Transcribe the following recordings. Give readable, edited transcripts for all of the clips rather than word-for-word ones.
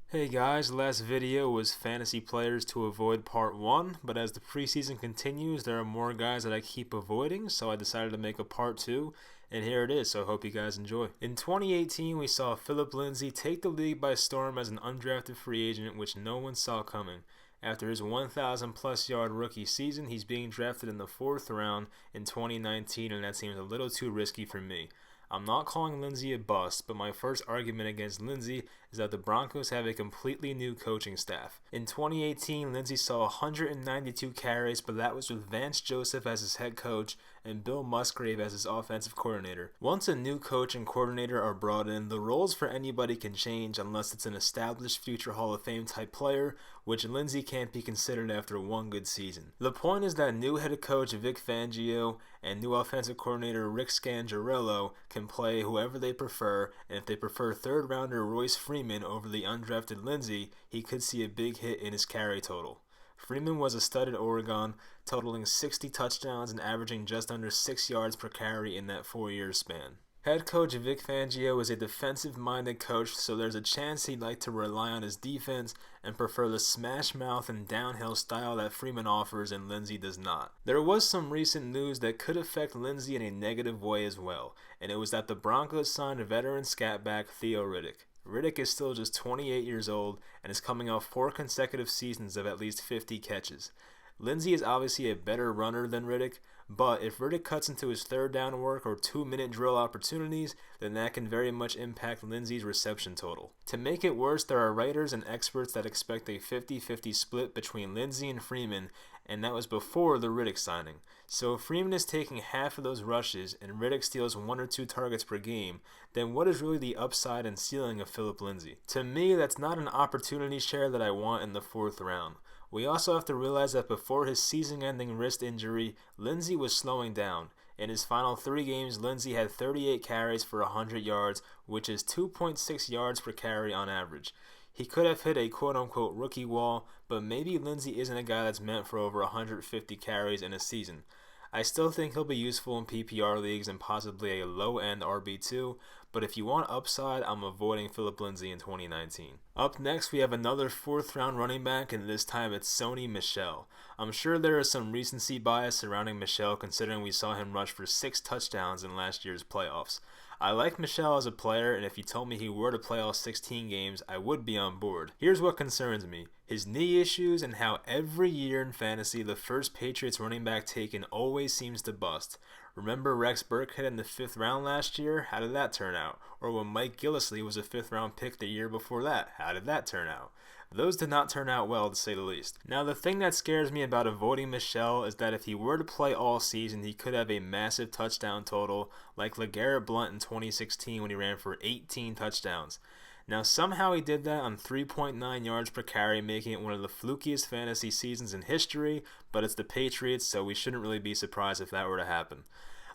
Hey guys, last video was fantasy players to avoid part 1, but as the preseason continues, there are more guys that I keep avoiding, so I decided to make a part 2, and here it is, so I hope you guys enjoy. In 2018, we saw Phillip Lindsay take the league by storm as an undrafted free agent, which no one saw coming. After his 1,000 plus yard rookie season, he's being drafted in the 4th round in 2019, and that seems a little too risky for me. I'm not calling Lindsay a bust, but my first argument against Lindsay is that the Broncos have a completely new coaching staff. In 2018, Lindsay saw 192 carries, but that was with Vance Joseph as his head coach and Bill Musgrave as his offensive coordinator. Once a new coach and coordinator are brought in, the roles for anybody can change unless it's an established future Hall of Fame type player, which Lindsay can't be considered after one good season. The point is that new head coach Vic Fangio and new offensive coordinator Rick Scangarello can play whoever they prefer, and if they prefer third rounder Royce Freeman over the undrafted Lindsay, he could see a big hit in his carry total. Freeman was a stud at Oregon, totaling 60 touchdowns and averaging just under 6 yards per carry in that 4-year span. Head coach Vic Fangio is a defensive-minded coach, so there's a chance he'd like to rely on his defense and prefer the smash mouth and downhill style that Freeman offers and Lindsay does not. There was some recent news that could affect Lindsay in a negative way as well, and it was that the Broncos signed a veteran scatback Theo Riddick. Riddick is still just 28 years old and is coming off 4 consecutive seasons of at least 50 catches. Lindsay is obviously a better runner than Riddick, but if Riddick cuts into his third down work or 2-minute drill opportunities, then that can very much impact Lindsay's reception total. To make it worse, there are writers and experts that expect a 50-50 split between Lindsay and Freeman, and that was before the Riddick signing. So if Freeman is taking half of those rushes and Riddick steals 1 or 2 targets per game, then what is really the upside and ceiling of Phillip Lindsay? To me, that's not an opportunity share that I want in the 4th round. We also have to realize that before his season-ending wrist injury, Lindsay was slowing down. In his final 3 games, Lindsay had 38 carries for 100 yards, which is 2.6 yards per carry on average. He could have hit a quote-unquote rookie wall, but maybe Lindsay isn't a guy that's meant for over 150 carries in a season. I still think he'll be useful in PPR leagues and possibly a low-end RB2, but if you want upside, I'm avoiding Phillip Lindsay in 2019. Up next, we have another 4th round running back, and this time it's Sony Michel. I'm sure there is some recency bias surrounding Michel considering we saw him rush for 6 touchdowns in last year's playoffs. I like Michel as a player, and if you told me he were to play all 16 games, I would be on board. Here's what concerns me: his knee issues and how every year in fantasy the first Patriots running back taken always seems to bust. Remember Rex Burkhead in the 5th round last year? How did that turn out? Or when Mike Gillislee was a 5th round pick the year before that? How did that turn out? Those did not turn out well, to say the least. Now, the thing that scares me about avoiding Michel is that if he were to play all season, he could have a massive touchdown total like LeGarrette Blount in 2016 when he ran for 18 touchdowns. Now, somehow he did that on 3.9 yards per carry, making it one of the flukiest fantasy seasons in history, but it's the Patriots, so we shouldn't really be surprised if that were to happen.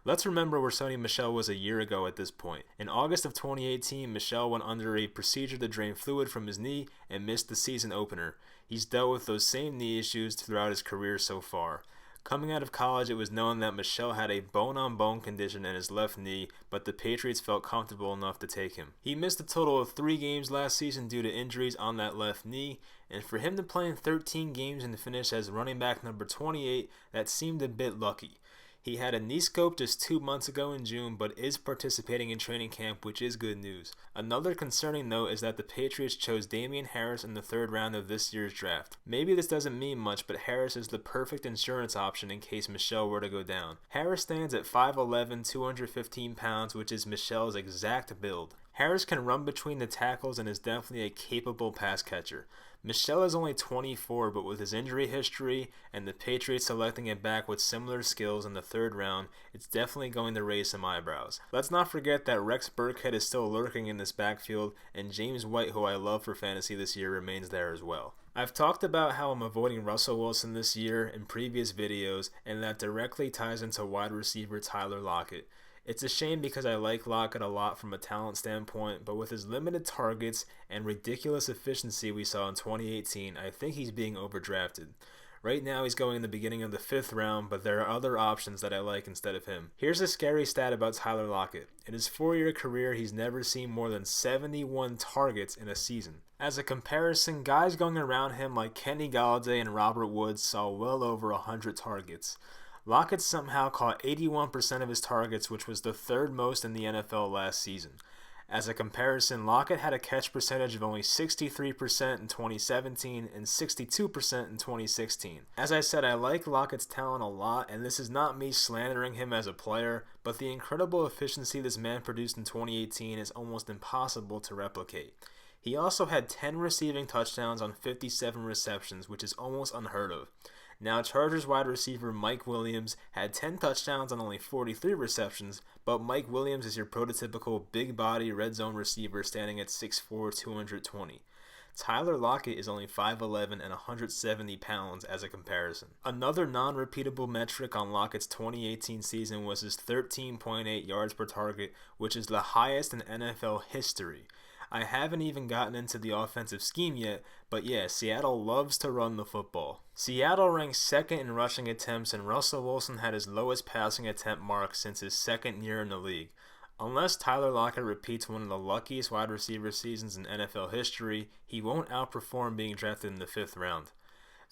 Let's remember where Sony Michel was a year ago at this point. In August of 2018, Michel went under a procedure to drain fluid from his knee and missed the season opener. He's dealt with those same knee issues throughout his career so far. Coming out of college, it was known that Michel had a bone-on-bone condition in his left knee, but the Patriots felt comfortable enough to take him. He missed a total of 3 games last season due to injuries on that left knee, and for him to play in 13 games and finish as running back number 28, that seemed a bit lucky. He had a knee scope just 2 months ago in June, but is participating in training camp, which is good news. Another concerning note is that the Patriots chose Damian Harris in the 3rd round of this year's draft. Maybe this doesn't mean much, but Harris is the perfect insurance option in case Michel were to go down. Harris stands at 5'11", 215 pounds, which is Michel's exact build. Harris can run between the tackles and is definitely a capable pass catcher. Michel is only 24, but with his injury history and the Patriots selecting a back with similar skills in the 3rd round, it's definitely going to raise some eyebrows. Let's not forget that Rex Burkhead is still lurking in this backfield, and James White, who I love for fantasy this year, remains there as well. I've talked about how I'm avoiding Russell Wilson this year in previous videos, and that directly ties into wide receiver Tyler Lockett. It's a shame because I like Lockett a lot from a talent standpoint, but with his limited targets and ridiculous efficiency we saw in 2018, I think he's being overdrafted. Right now he's going in the beginning of the 5th round, but there are other options that I like instead of him. Here's a scary stat about Tyler Lockett. In his 4-year career, he's never seen more than 71 targets in a season. As a comparison, guys going around him like Kenny Galladay and Robert Woods saw well over 100 targets. Lockett somehow caught 81% of his targets, which was the 3rd most in the NFL last season. As a comparison, Lockett had a catch percentage of only 63% in 2017 and 62% in 2016. As I said, I like Lockett's talent a lot, and this is not me slandering him as a player, but the incredible efficiency this man produced in 2018 is almost impossible to replicate. He also had 10 receiving touchdowns on 57 receptions, which is almost unheard of. Now, Chargers wide receiver Mike Williams had 10 touchdowns on only 43 receptions, but Mike Williams is your prototypical big body red zone receiver standing at 6'4", 220. Tyler Lockett is only 5'11" and 170 pounds as a comparison. Another non-repeatable metric on Lockett's 2018 season was his 13.8 yards per target, which is the highest in NFL history. I haven't even gotten into the offensive scheme yet, but yeah, Seattle loves to run the football. Seattle ranks 2nd in rushing attempts, and Russell Wilson had his lowest passing attempt mark since his 2nd year in the league. Unless Tyler Lockett repeats one of the luckiest wide receiver seasons in NFL history, he won't outperform being drafted in the 5th round.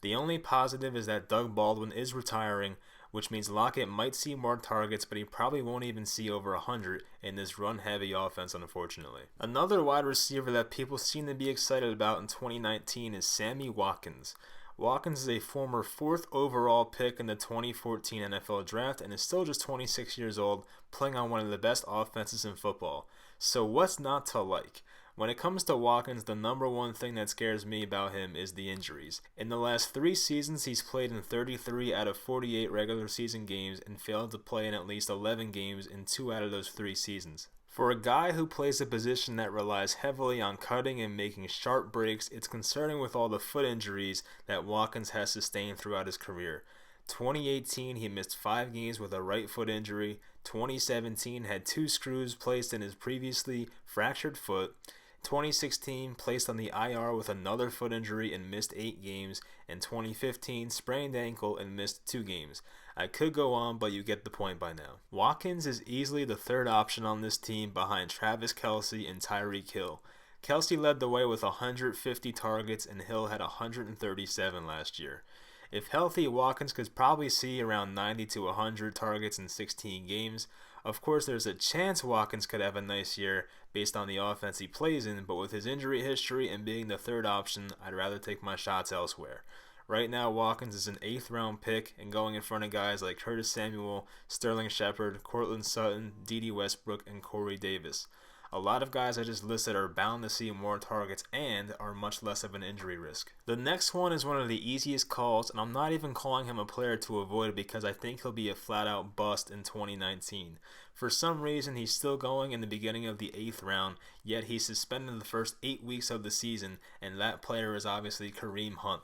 The only positive is that Doug Baldwin is retiring, which means Lockett might see more targets, but he probably won't even see over 100 in this run-heavy offense, unfortunately. Another wide receiver that people seem to be excited about in 2019 is Sammy Watkins. Watkins is a former 4th overall pick in the 2014 NFL Draft and is still just 26 years old, playing on one of the best offenses in football. So what's not to like? When it comes to Watkins, the number one thing that scares me about him is the injuries. In the last 3 seasons, he's played in 33 out of 48 regular season games and failed to play in at least 11 games in 2 out of those 3 seasons. For a guy who plays a position that relies heavily on cutting and making sharp breaks, it's concerning with all the foot injuries that Watkins has sustained throughout his career. 2018, he missed 5 games with a right foot injury. 2017 had 2 screws placed in his previously fractured foot. 2016 placed on the IR with another foot injury and missed 8 games, and 2015 sprained ankle and missed 2 games. I could go on, but you get the point by now. Watkins is easily the 3rd option on this team behind Travis Kelce and Tyreek Hill. Kelce led the way with 150 targets and Hill had 137 last year. If healthy, Watkins could probably see around 90 to 100 targets in 16 games. Of course, there's a chance Watkins could have a nice year based on the offense he plays in, but with his injury history and being the 3rd option, I'd rather take my shots elsewhere. Right now, Watkins is an 8th round pick and going in front of guys like Curtis Samuel, Sterling Shepard, Cortland Sutton, Dede Westbrook, and Corey Davis. A lot of guys I just listed are bound to see more targets and are much less of an injury risk. The next one is one of the easiest calls, and I'm not even calling him a player to avoid because I think he'll be a flat-out bust in 2019. For some reason, he's still going in the beginning of the 8th round, yet he's suspended the first 8 weeks of the season, and that player is obviously Kareem Hunt.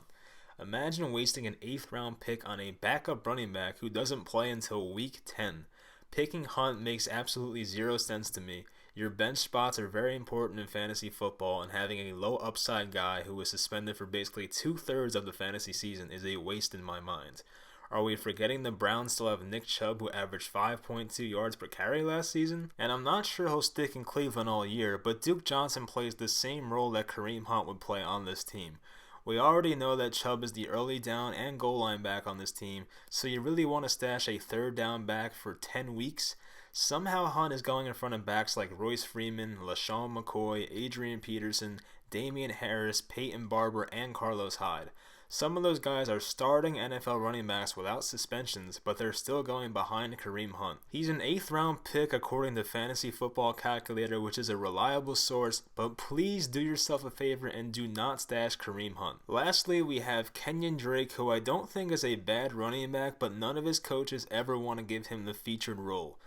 Imagine wasting an 8th round pick on a backup running back who doesn't play until week 10. Picking Hunt makes absolutely zero sense to me. Your bench spots are very important in fantasy football, and having a low upside guy who was suspended for basically 2/3 of the fantasy season is a waste in my mind. Are we forgetting the Browns still have Nick Chubb, who averaged 5.2 yards per carry last season? And I'm not sure he'll stick in Cleveland all year, but Duke Johnson plays the same role that Kareem Hunt would play on this team. We already know that Chubb is the early down and goal line back on this team, so you really want to stash a 3rd down back for 10 weeks? Somehow Hunt is going in front of backs like Royce Freeman, LaShawn McCoy, Adrian Peterson, Damian Harris, Peyton Barber, and Carlos Hyde. Some of those guys are starting NFL running backs without suspensions, but they're still going behind Kareem Hunt. He's an 8th round pick according to Fantasy Football Calculator, which is a reliable source, but please do yourself a favor and do not stash Kareem Hunt. Lastly, we have Kenyan Drake, who I don't think is a bad running back, but none of his coaches ever want to give him the featured role.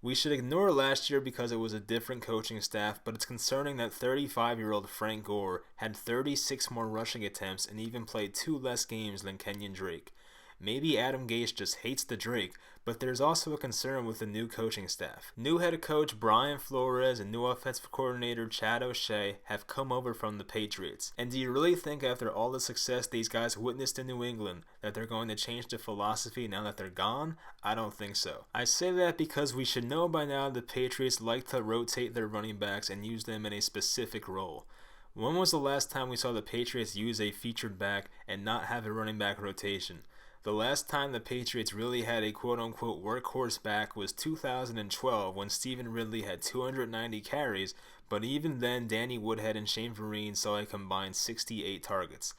We should ignore last year because it was a different coaching staff, but it's concerning that 35-year-old Frank Gore had 36 more rushing attempts and even played 2 less games than Kenyan Drake. Maybe Adam Gase just hates the Drake, but there's also a concern with the new coaching staff. New head coach Brian Flores and new offensive coordinator Chad O'Shea have come over from the Patriots. And do you really think after all the success these guys witnessed in New England that they're going to change the philosophy now that they're gone? I don't think so. I say that because we should know by now the Patriots like to rotate their running backs and use them in a specific role. When was the last time we saw the Patriots use a featured back and not have a running back rotation? The last time the Patriots really had a quote-unquote workhorse back was 2012 when Stephen Ridley had 290 carries, but even then Danny Woodhead and Shane Vereen saw a combined 68 targets.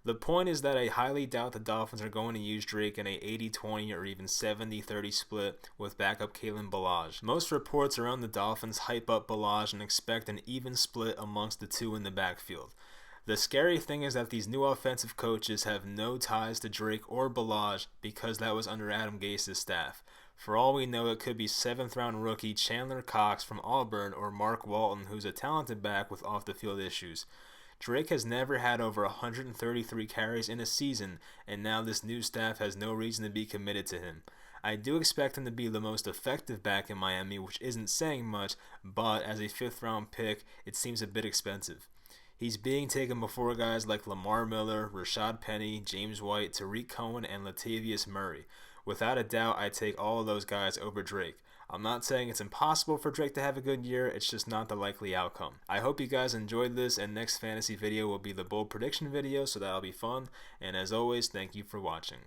The point is that I highly doubt the Dolphins are going to use Drake in a 80-20 or even 70-30 split with backup Kalen Ballage. Most reports around the Dolphins hype up Ballage and expect an even split amongst the two in the backfield. The scary thing is that these new offensive coaches have no ties to Drake or Ballage because that was under Adam Gase's staff. For all we know, it could be 7th round rookie Chandler Cox from Auburn or Mark Walton, who's a talented back with off-the-field issues. Drake has never had over 133 carries in a season, and now this new staff has no reason to be committed to him. I do expect him to be the most effective back in Miami, which isn't saying much, but as a 5th round pick, it seems a bit expensive. He's being taken before guys like Lamar Miller, Rashad Penny, James White, Tariq Cohen, and Latavius Murray. Without a doubt, I'd take all of those guys over Drake. I'm not saying it's impossible for Drake to have a good year, it's just not the likely outcome. I hope you guys enjoyed this, and next fantasy video will be the bold prediction video, so that'll be fun. And as always, thank you for watching.